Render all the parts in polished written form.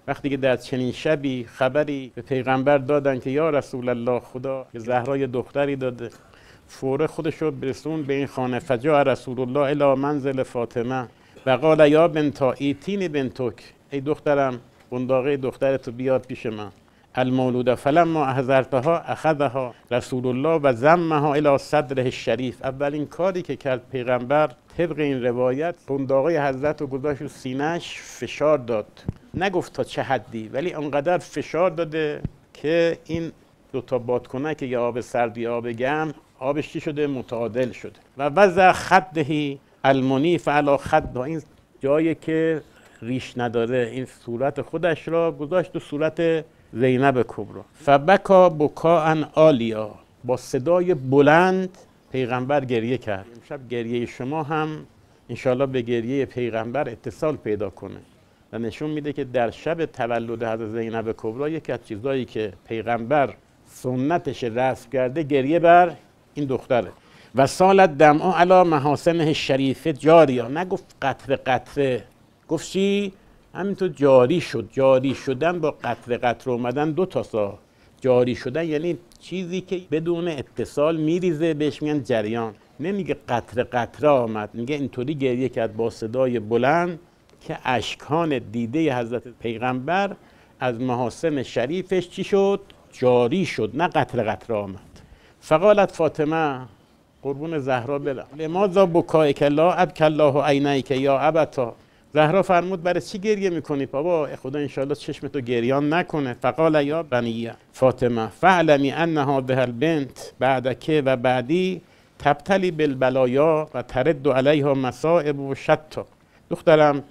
وقتی که در چنین شبی خبری به پیغمبر دادن که یا رسول الله، خدا به زهرا یه دختری داده، فوره خودشو برسون به این خانه. فجاء رسول الله الی منزل فاطمه و قال یا بنتا ایتینی بنتک، ای دخترم بنداقه دخترتو بیار پیش من. المولوده فلما احضرتها اخذها رسول الله و ضمها الی صدره الشریف. اولین کاری که کرد پیغمبر طبق این روایت بنداقه حضرت رو گذاشت رو سینه‌اش، فشار داد. نگفت تا چه حدی، ولی انقدر فشار داده که این دوتا بادکنک، یا آب سرد یا آب گرم، آبش چی شده؟ متعادل شده. و وضع خدهی المنیف علی خدها، این جایی که ریش نداره، این صورت خودش را گذاشت تو صورت زینب کبری. فبکا بکاء عالیا، با صدای بلند پیغمبر گریه کرد. امشب گریه شما هم انشالله به گریه پیغمبر اتصال پیدا کنه و نشون میده که در شب تولد حضرت زینب کبری یکی از چیزایی که پیغمبر سنتش رسم کرده گریه بر این دختره. و سالت دمعا علی محاسنه شریفه جاریا، نگفت قطره قطره، گفت چی؟ همینطور جاری شد. جاری شدن با قطره قطره اومدن دو تا سا. جاری شدن یعنی چیزی که بدون اتصال میریزه، بهش میگن جریان. نمیگه قطره قطره آمد، میگه اینطوری گریه کرد با صدای بلند که اشکان دیده حضرت پیغمبر از محاسن شریفش چی شد؟ جاری شد، نه قطره قطره آمد. فقالت فاطمه، قربون زهرا برم، لماذا بکائک لا ابکی الله عینیک یا ابتا. زهرا فرمود برای چی گریه میکنی بابا؟ خدا انشاءالله چشمتو گریان نکنه. فقال یا بنیه فاطمه فعلمی ان هذه البنت بعدک و بعدی تبتلی بالبلایا و ترد علیها مصائب و شتا. دخترم،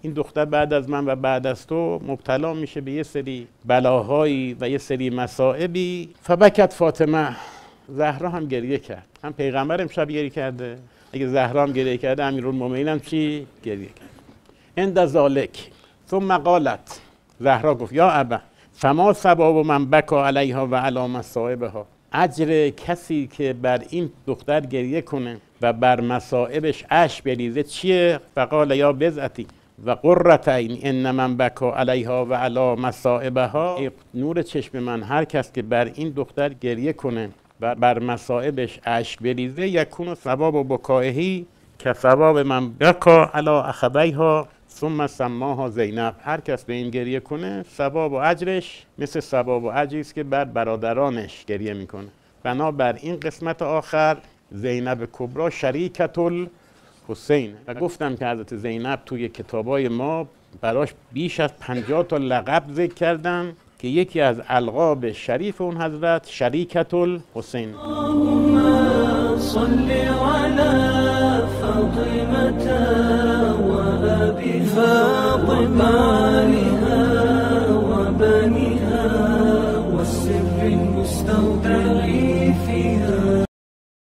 این دختر بعد از من و بعد از تو مبتلا میشه به یه سری بلاهایی و یه سری مصائبی. فبکت فاطمه، زهرا هم گریه کرد. هم پیغمبر امشب گریه کرده، اگه زهرا هم گریه کرده امیرالمومنین هم چی؟ گریه کرد. عند ذالک ثم قالت، زهرا گفت یا ابا فما ثواب من بکا علیها و علی مصائبها، اجر کسی که بر این دختر گریه کنه و بر مصائبش اشک بریزه چیه؟ فقال یا بضعتی و قرة عین ان من بکا علیها و علی مصائبها، نور چشم من، هر کس که بر این دختر گریه کنه و بر مصائبش اشک بریزه، یکون ثواب بکائهی که ثواب من بکا علی اخویها ثم سماها زینب. هر کس به این گریه کنه ثواب و اجرش مثل ثواب و اجری است که بر برادرانش گریه میکنه. بنابر این قسمت آخر زینب کبری شریکت الحسین. و گفتم که حضرت زینب توی کتابای ما براش بیش از 50 تا لقب ذکر کردن که یکی از القاب شریف اون حضرت شریکت الحسین. اللهم صل علی فاطمه فاطمانها وبنيها والسر المستودع